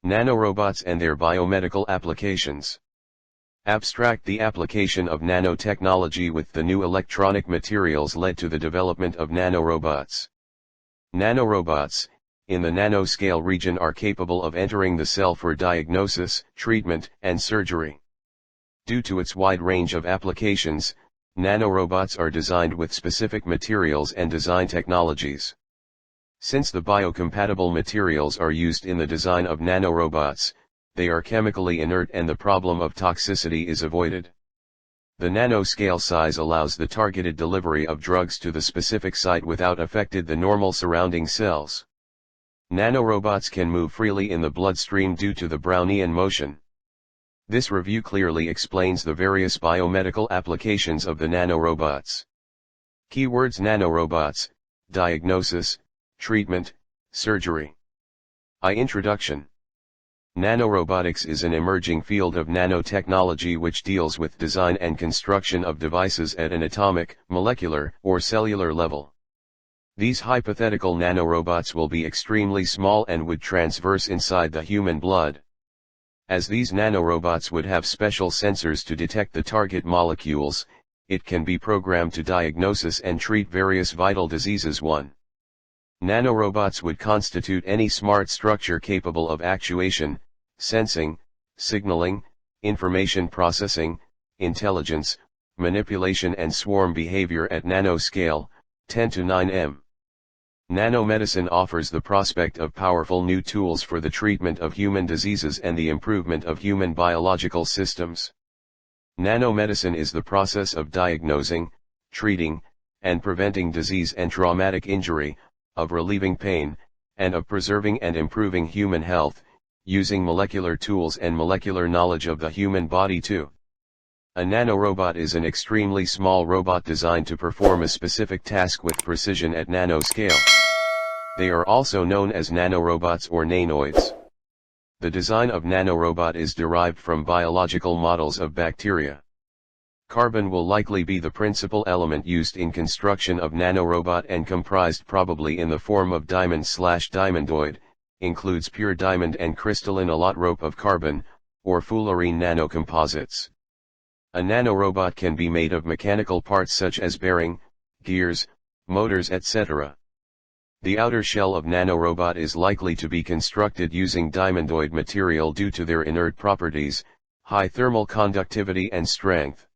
Nanorobots and their biomedical applications. Abstract: the application of nanotechnology with the new electronic materials led to the development of nanorobots. Nanorobots, in the nanoscale region, are capable of entering the cell for diagnosis, treatment, and surgery. Due to its wide range of applications, nanorobots are designed with specific materials and design technologies. Since the biocompatible materials are used in the design of nanorobots, they are chemically inert and the problem of toxicity is avoided. The nanoscale size allows the targeted delivery of drugs to the specific site without affecting the normal surrounding cells. Nanorobots can move freely in the bloodstream due to the Brownian motion. This review clearly explains the various biomedical applications of the nanorobots. Keywords: nanorobots, diagnosis, treatment, surgery. Introduction. Nanorobotics is an emerging field of nanotechnology which deals with design and construction of devices at an atomic, molecular, or cellular level. These hypothetical nanorobots will be extremely small and would transverse inside the human blood. As these nanorobots would have special sensors to detect the target molecules, it can be programmed to diagnose and treat various vital diseases. 1. Nanorobots would constitute any smart structure capable of actuation, sensing, signaling, information processing, intelligence, manipulation and swarm behavior at nanoscale, 10 to 9 m. Nanomedicine offers the prospect of powerful new tools for the treatment of human diseases and the improvement of human biological systems. Nanomedicine is the process of diagnosing, treating, and preventing disease and traumatic injury, of relieving pain, and of preserving and improving human health, using molecular tools and molecular knowledge of the human body too. A nanorobot is an extremely small robot designed to perform a specific task with precision at nanoscale. They are also known as nanorobots or nanoids. The design of nanorobot is derived from biological models of bacteria. Carbon will likely be the principal element used in construction of nanorobot and comprised probably in the form of diamond/diamondoid, includes pure diamond and crystalline allotrope of carbon, or fullerene nanocomposites. A nanorobot can be made of mechanical parts such as bearing, gears, motors etc. The outer shell of nanorobot is likely to be constructed using diamondoid material due to their inert properties, high thermal conductivity and strength.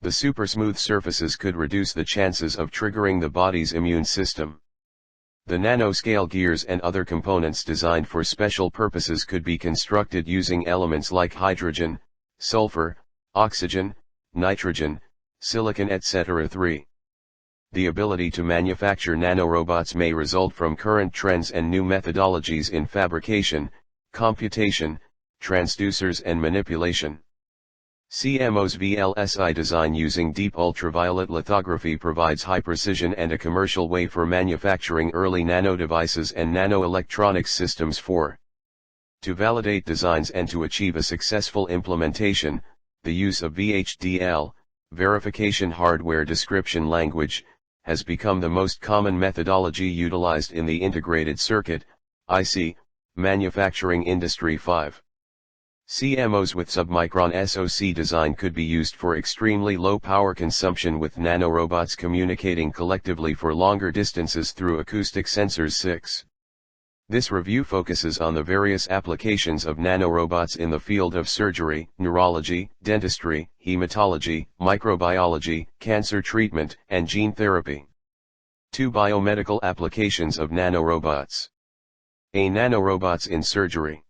The supersmooth surfaces could reduce the chances of triggering the body's immune system. The nanoscale gears and other components designed for special purposes could be constructed using elements like hydrogen, sulfur, oxygen, nitrogen, silicon etc. 3. The ability to manufacture nanorobots may result from current trends and new methodologies in fabrication, computation, transducers and manipulation. CMOS VLSI design using deep ultraviolet lithography provides high precision and a commercial way for manufacturing early nanodevices and nanoelectronics systems. 4. To validate designs and to achieve a successful implementation, the use of VHDL, verification hardware description language, has become the most common methodology utilized in the integrated circuit, IC, manufacturing industry. 5. CMOS with submicron SoC design could be used for extremely low power consumption with nanorobots communicating collectively for longer distances through acoustic sensors. 6. This review focuses on the various applications of nanorobots in the field of surgery, neurology, dentistry, hematology, microbiology, cancer treatment, and gene therapy. 2. Biomedical applications of nanorobots. A. Nanorobots in surgery.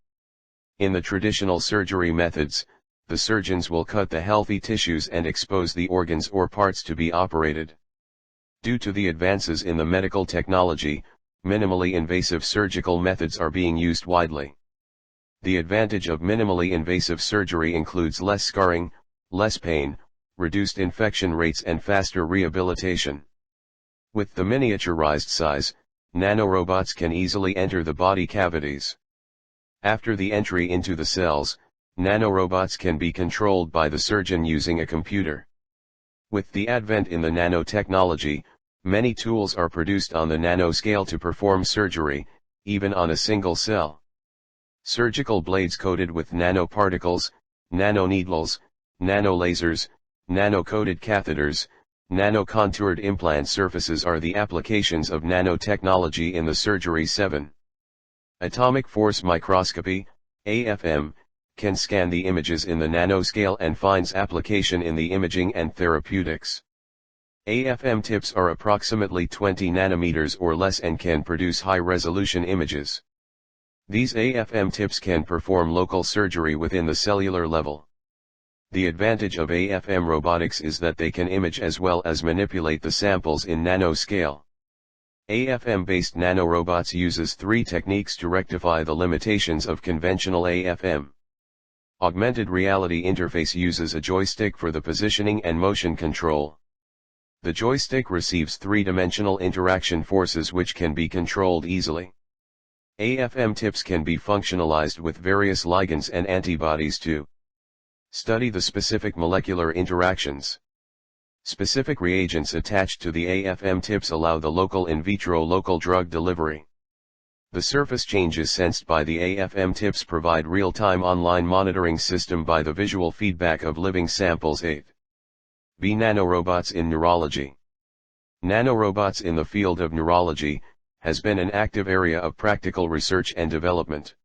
In the traditional surgery methods, the surgeons will cut the healthy tissues and expose the organs or parts to be operated. Due to the advances in the medical technology, minimally invasive surgical methods are being used widely. The advantage of minimally invasive surgery includes less scarring, less pain, reduced infection rates and faster rehabilitation. With the miniaturized size, nanorobots can easily enter the body cavities. After the entry into the cells, nanorobots can be controlled by the surgeon using a computer. With the advent in the nanotechnology, many tools are produced on the nanoscale to perform surgery, even on a single cell. Surgical blades coated with nanoparticles, nanoneedles, nanolasers, nano-coated catheters, nano-contoured implant surfaces are the applications of nanotechnology in the surgery. 7. Atomic force microscopy, AFM, can scan the images in the nanoscale and finds application in the imaging and therapeutics. AFM tips are approximately 20 nanometers or less and can produce high-resolution images. These AFM tips can perform local surgery within the cellular level. The advantage of AFM robotics is that they can image as well as manipulate the samples in nanoscale. AFM-based nanorobots uses 3 techniques to rectify the limitations of conventional AFM. Augmented reality interface uses a joystick for the positioning and motion control. The joystick receives 3-dimensional interaction forces which can be controlled easily. AFM tips can be functionalized with various ligands and antibodies to study the specific molecular interactions. Specific reagents attached to the AFM tips allow the local in vitro local drug delivery. The surface changes sensed by the AFM tips provide real-time online monitoring system by the visual feedback of living samples. 8. B. Nanorobots in neurology. Nanorobots in the field of neurology has been an active area of practical research and development.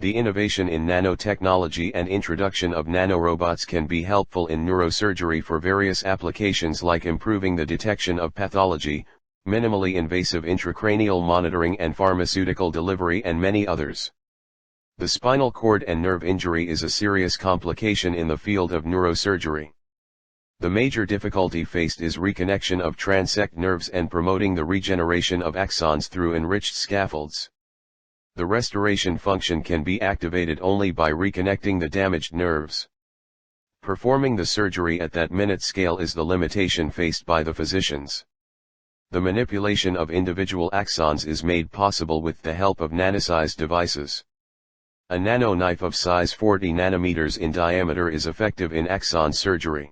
The innovation in nanotechnology and introduction of nanorobots can be helpful in neurosurgery for various applications like improving the detection of pathology, minimally invasive intracranial monitoring and pharmaceutical delivery and many others. The spinal cord and nerve injury is a serious complication in the field of neurosurgery. The major difficulty faced is reconnection of transect nerves and promoting the regeneration of axons through enriched scaffolds. The restoration function can be activated only by reconnecting the damaged nerves. Performing the surgery at that minute scale is the limitation faced by the physicians. The manipulation of individual axons is made possible with the help of nanosized devices. A nano knife of size 40 nanometers in diameter is effective in axon surgery.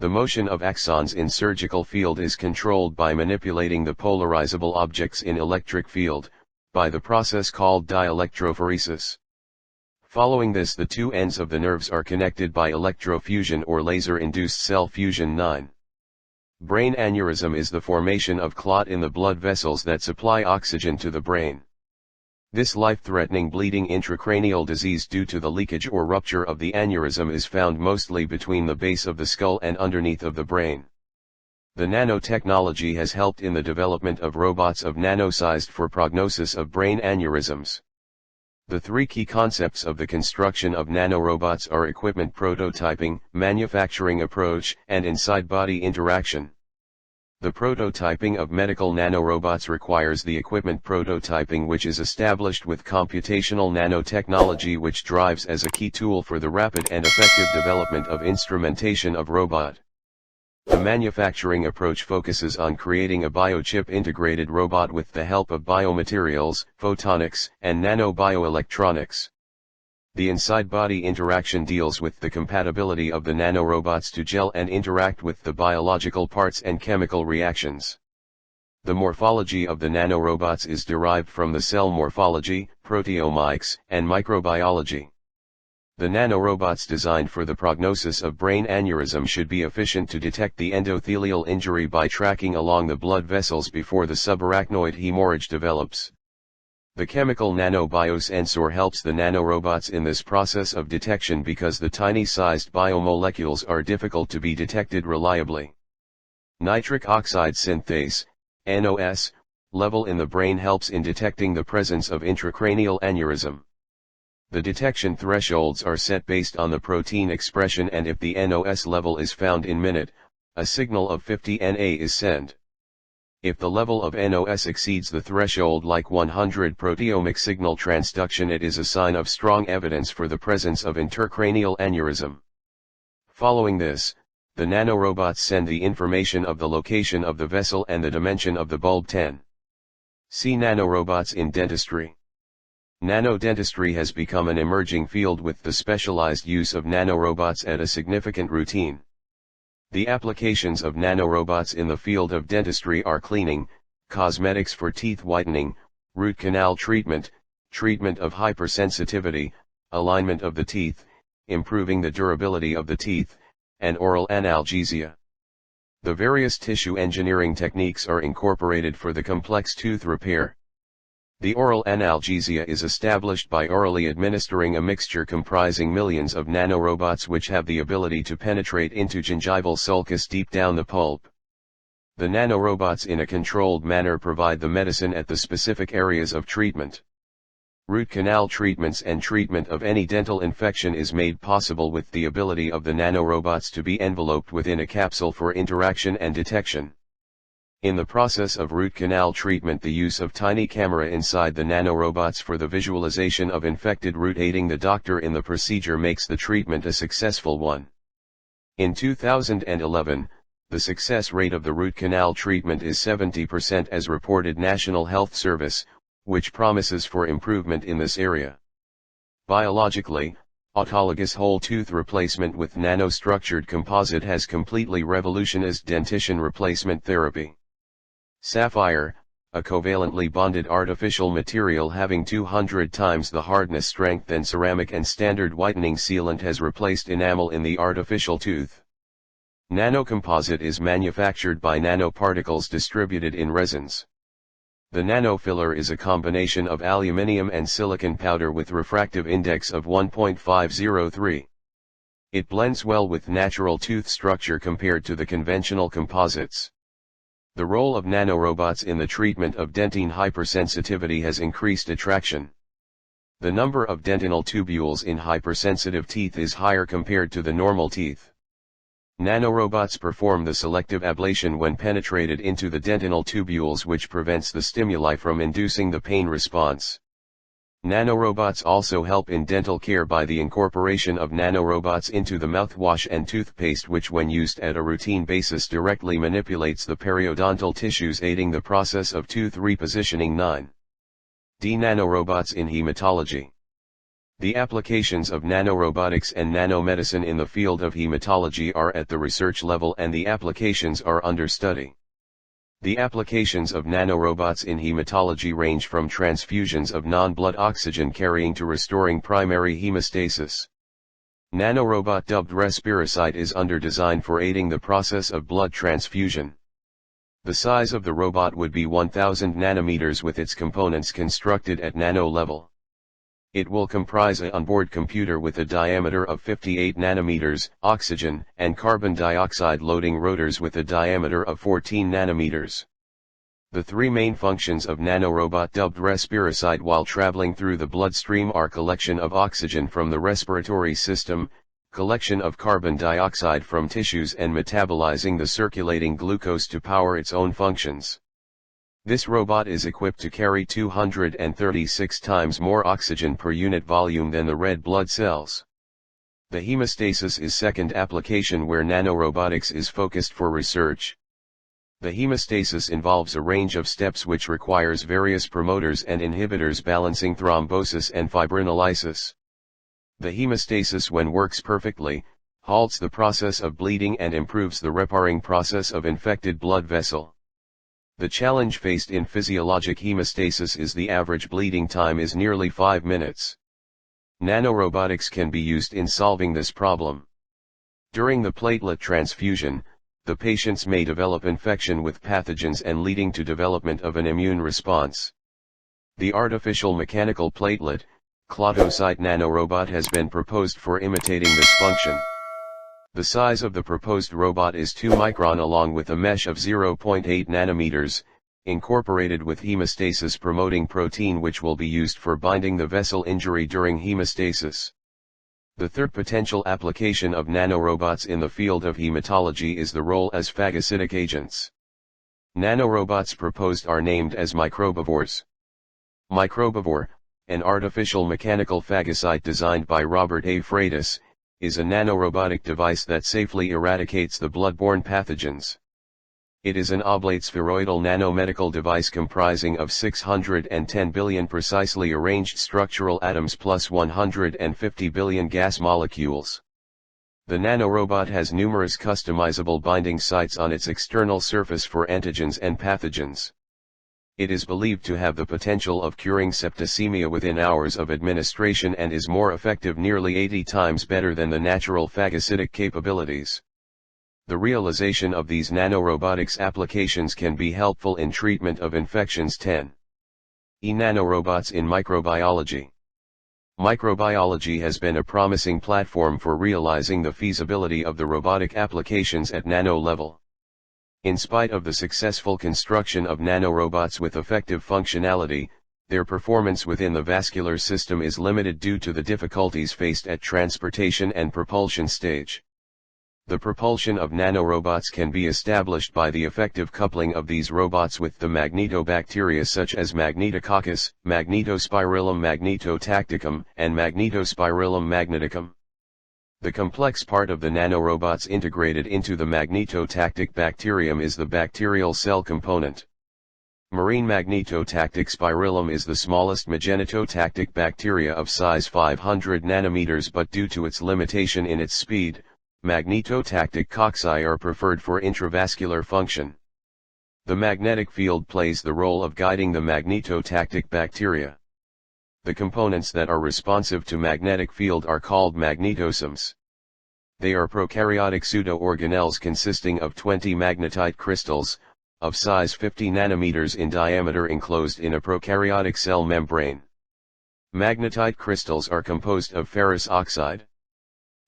The motion of axons in surgical field is controlled by manipulating the polarizable objects in electric field, by the process called dielectrophoresis. Following this, the 2 ends of the nerves are connected by electrofusion or laser-induced cell fusion. 9. Brain aneurysm is the formation of clot in the blood vessels that supply oxygen to the brain. This life-threatening bleeding intracranial disease due to the leakage or rupture of the aneurysm is found mostly between the base of the skull and underneath of the brain. The nanotechnology has helped in the development of robots of nano-sized for prognosis of brain aneurysms. The 3 key concepts of the construction of nanorobots are equipment prototyping, manufacturing approach, and inside-body interaction. The prototyping of medical nanorobots requires the equipment prototyping, which is established with computational nanotechnology, which drives as a key tool for the rapid and effective development of instrumentation of robot. The manufacturing approach focuses on creating a biochip integrated robot with the help of biomaterials, photonics, and nanobioelectronics. The inside-body interaction deals with the compatibility of the nanorobots to gel and interact with the biological parts and chemical reactions. The morphology of the nanorobots is derived from the cell morphology, proteomics, and microbiology. The nanorobots designed for the prognosis of brain aneurysm should be efficient to detect the endothelial injury by tracking along the blood vessels before the subarachnoid hemorrhage develops. The chemical nanobiosensor helps the nanorobots in this process of detection because the tiny-sized biomolecules are difficult to be detected reliably. Nitric oxide synthase, NOS, level in the brain helps in detecting the presence of intracranial aneurysm. The detection thresholds are set based on the protein expression, and if the NOS level is found in minute, a signal of 50 Na is sent. If the level of NOS exceeds the threshold like 100 proteomic signal transduction, it is a sign of strong evidence for the presence of intracranial aneurysm. Following this, the nanorobots send the information of the location of the vessel and the dimension of the bulb. 10. See nanorobots in dentistry. Nanodentistry has become an emerging field with the specialized use of nanorobots at a significant routine. The applications of nanorobots in the field of dentistry are cleaning, cosmetics for teeth whitening, root canal treatment, treatment of hypersensitivity, alignment of the teeth, improving the durability of the teeth, and oral analgesia. The various tissue engineering techniques are incorporated for the complex tooth repair. The oral analgesia is established by orally administering a mixture comprising millions of nanorobots which have the ability to penetrate into gingival sulcus deep down the pulp. The nanorobots in a controlled manner provide the medicine at the specific areas of treatment. Root canal treatments and treatment of any dental infection is made possible with the ability of the nanorobots to be enveloped within a capsule for interaction and detection. In the process of root canal treatment, the use of tiny camera inside the nanorobots for the visualization of infected root aiding the doctor in the procedure makes the treatment a successful one. In 2011, the success rate of the root canal treatment is 70% as reported National Health Service, which promises for improvement in this area. Biologically, autologous whole tooth replacement with nanostructured composite has completely revolutionized dentition replacement therapy. Sapphire, a covalently bonded artificial material having 200 times the hardness strength than ceramic and standard whitening sealant, has replaced enamel in the artificial tooth. Nanocomposite is manufactured by nanoparticles distributed in resins. The nanofiller is a combination of aluminium and silicon powder with refractive index of 1.503. It blends well with natural tooth structure compared to the conventional composites. The role of nanorobots in the treatment of dentine hypersensitivity has increased attraction. The number of dentinal tubules in hypersensitive teeth is higher compared to the normal teeth. Nanorobots perform the selective ablation when penetrated into the dentinal tubules, which prevents the stimuli from inducing the pain response. Nanorobots also help in dental care by the incorporation of nanorobots into the mouthwash and toothpaste, which when used at a routine basis directly manipulates the periodontal tissues, aiding the process of tooth repositioning. 9D. Nanorobots in hematology. The applications of nanorobotics and nanomedicine in the field of hematology are at the research level, and the applications are under study. The applications of nanorobots in hematology range from transfusions of non-blood oxygen carrying to restoring primary hemostasis. Nanorobot dubbed Respirosite is under design for aiding the process of blood transfusion. The size of the robot would be 1000 nanometers with its components constructed at nano level. It will comprise an onboard computer with a diameter of 58 nanometers, oxygen and carbon dioxide loading rotors with a diameter of 14 nanometers. The three main functions of nanorobot dubbed Respirosite while traveling through the bloodstream are collection of oxygen from the respiratory system, collection of carbon dioxide from tissues, and metabolizing the circulating glucose to power its own functions. This robot is equipped to carry 236 times more oxygen per unit volume than the red blood cells. The hemostasis is second application where nanorobotics is focused for research. The hemostasis involves a range of steps which requires various promoters and inhibitors balancing thrombosis and fibrinolysis. The hemostasis, when works perfectly, halts the process of bleeding and improves the repairing process of infected blood vessel. The challenge faced in physiologic hemostasis is the average bleeding time is nearly 5 minutes. Nanorobotics can be used in solving this problem. During the platelet transfusion, the patients may develop infection with pathogens and leading to development of an immune response. The artificial mechanical platelet, Clotocyte nanorobot has been proposed for imitating this function. The size of the proposed robot is 2 micron along with a mesh of 0.8 nanometers, incorporated with hemostasis promoting protein which will be used for binding the vessel injury during hemostasis. The third potential application of nanorobots in the field of hematology is the role as phagocytic agents. Nanorobots proposed are named as Microbivores. Microbivore, an artificial mechanical phagocyte designed by Robert A. Freitas, is a nanorobotic device that safely eradicates the blood-borne pathogens. It is an oblate spheroidal nanomedical device comprising of 610 billion precisely arranged structural atoms plus 150 billion gas molecules. The nanorobot has numerous customizable binding sites on its external surface for antigens and pathogens. It is believed to have the potential of curing septicemia within hours of administration and is more effective, nearly 80 times better than the natural phagocytic capabilities. The realization of these nanorobotics applications can be helpful in treatment of infections. 10. Nanorobots in microbiology. Microbiology has been a promising platform for realizing the feasibility of the robotic applications at nano level. In spite of the successful construction of nanorobots with effective functionality, their performance within the vascular system is limited due to the difficulties faced at transportation and propulsion stage. The propulsion of nanorobots can be established by the effective coupling of these robots with the magnetobacteria such as Magnetococcus, Magnetospirillum magnetotacticum, and Magnetospirillum magneticum. The complex part of the nanorobots integrated into the magnetotactic bacterium is the bacterial cell component. Marine magnetotactic spirillum is the smallest magnetotactic bacteria of size 500 nanometers, but due to its limitation in its speed, magnetotactic cocci are preferred for intravascular function. The magnetic field plays the role of guiding the magnetotactic bacteria. The components that are responsive to magnetic field are called magnetosomes. They are prokaryotic pseudo-organelles consisting of 20 magnetite crystals, of size 50 nanometers in diameter, enclosed in a prokaryotic cell membrane. Magnetite crystals are composed of ferrous oxide.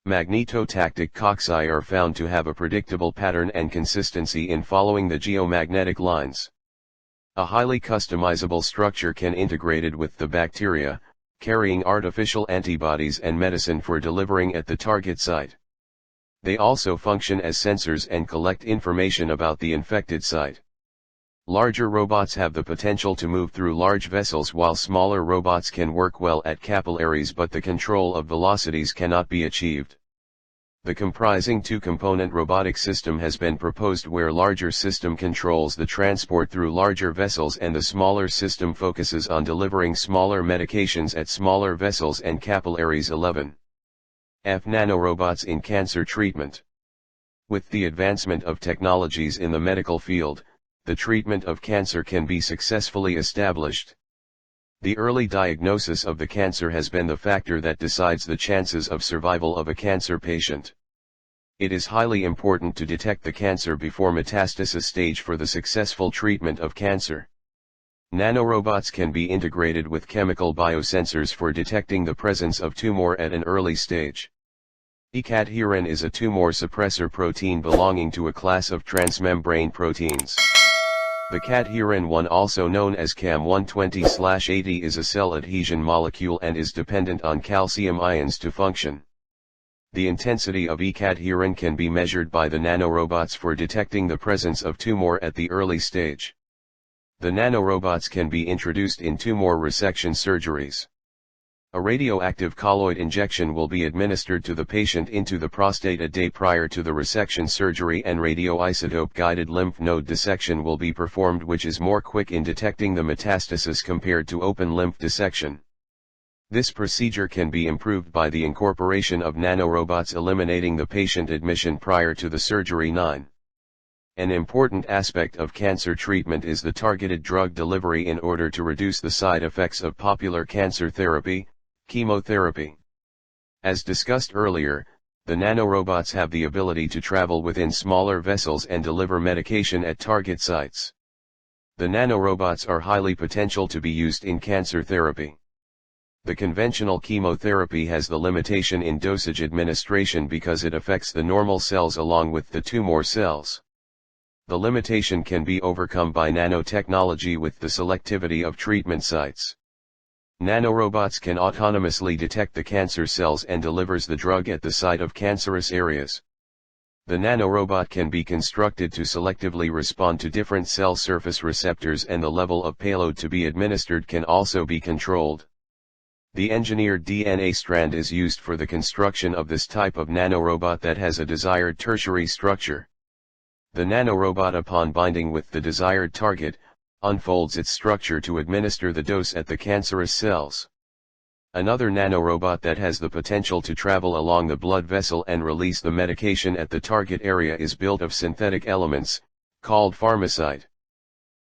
Magnetotactic cocci are found to have a predictable pattern and consistency in following the geomagnetic lines. A highly customizable structure can integrated with the bacteria, carrying artificial antibodies and medicine for delivering at the target site. They also function as sensors and collect information about the infected site. Larger robots have the potential to move through large vessels, while smaller robots can work well at capillaries, but the control of velocities cannot be achieved. The comprising two-component robotic system has been proposed, where larger system controls the transport through larger vessels and the smaller system focuses on delivering smaller medications at smaller vessels and capillaries. 11. Nanorobots in cancer treatment. With the advancement of technologies in the medical field, the treatment of cancer can be successfully established. The early diagnosis of the cancer has been the factor that decides the chances of survival of a cancer patient. It is highly important to detect the cancer before metastasis stage for the successful treatment of cancer. Nanorobots can be integrated with chemical biosensors for detecting the presence of tumor at an early stage. Cadherin is a tumor suppressor protein belonging to a class of transmembrane proteins. The cadherin 1, also known as CAM120/80, is a cell adhesion molecule and is dependent on calcium ions to function. The intensity of cadherin can be measured by the nanorobots for detecting the presence of tumor at the early stage. The nanorobots can be introduced in tumor resection surgeries. A radioactive colloid injection will be administered to the patient into the prostate a day prior to the resection surgery, and radioisotope-guided lymph node dissection will be performed, which is more quick in detecting the metastasis compared to open lymph dissection. This procedure can be improved by the incorporation of nanorobots, eliminating the patient admission prior to the surgery. 9. An important aspect of cancer treatment is the targeted drug delivery in order to reduce the side effects of popular cancer therapy, chemotherapy. As discussed earlier, the nanorobots have the ability to travel within smaller vessels and deliver medication at target sites. The nanorobots are highly potential to be used in cancer therapy. The conventional chemotherapy has the limitation in dosage administration because it affects the normal cells along with the tumor cells. The limitation can be overcome by nanotechnology with the selectivity of treatment sites. Nanorobots can autonomously detect the cancer cells and delivers the drug at the site of cancerous areas. The nanorobot can be constructed to selectively respond to different cell surface receptors, and the level of payload to be administered can also be controlled. The engineered DNA strand is used for the construction of this type of nanorobot that has a desired tertiary structure. The nanorobot, upon binding with the desired target, unfolds its structure to administer the dose at the cancerous cells. Another nanorobot that has the potential to travel along the blood vessel and release the medication at the target area is built of synthetic elements, called pharmacite.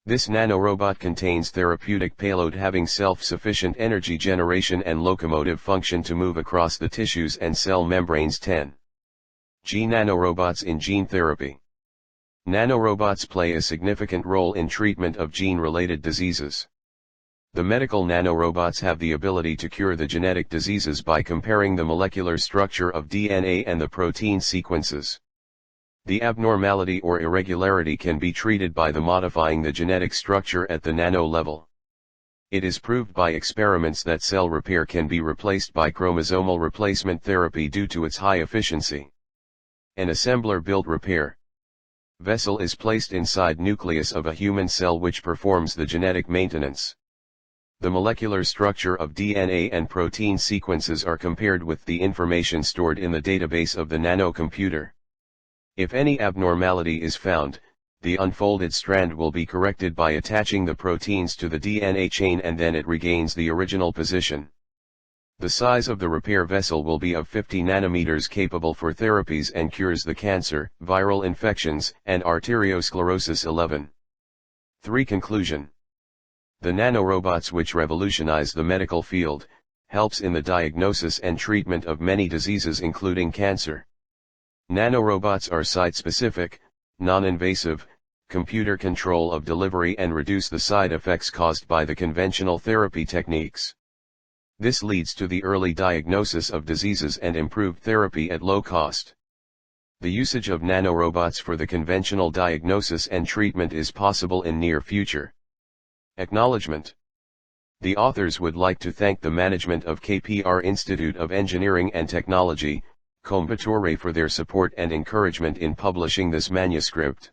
This nanorobot contains therapeutic payload having self-sufficient energy generation and locomotive function to move across the tissues and cell membranes. 10. Gene nanorobots in gene therapy. Nanorobots play a significant role in treatment of gene-related diseases. The medical nanorobots have the ability to cure the genetic diseases by comparing the molecular structure of DNA and the protein sequences. The abnormality or irregularity can be treated by modifying the genetic structure at the nano level. It is proved by experiments that cell repair can be replaced by chromosomal replacement therapy due to its high efficiency. An assembler-built repair vessel is placed inside nucleus of a human cell which performs the genetic maintenance. The molecular structure of DNA and protein sequences are compared with the information stored in the database of the nanocomputer. If any abnormality is found, the unfolded strand will be corrected by attaching the proteins to the DNA chain and then it regains the original position. The size of the repair vessel will be of 50 nanometers, capable for therapies and cures the cancer, viral infections, and arteriosclerosis. 11. 3. Conclusion. The nanorobots, which revolutionize the medical field, helps in the diagnosis and treatment of many diseases including cancer. Nanorobots are site-specific, non-invasive, computer control of delivery and reduce the side effects caused by the conventional therapy techniques. This leads to the early diagnosis of diseases and improved therapy at low cost. The usage of nanorobots for the conventional diagnosis and treatment is possible in near future. Acknowledgement. The authors would like to thank the management of KPR Institute of Engineering and Technology, Coimbatore, for their support and encouragement in publishing this manuscript.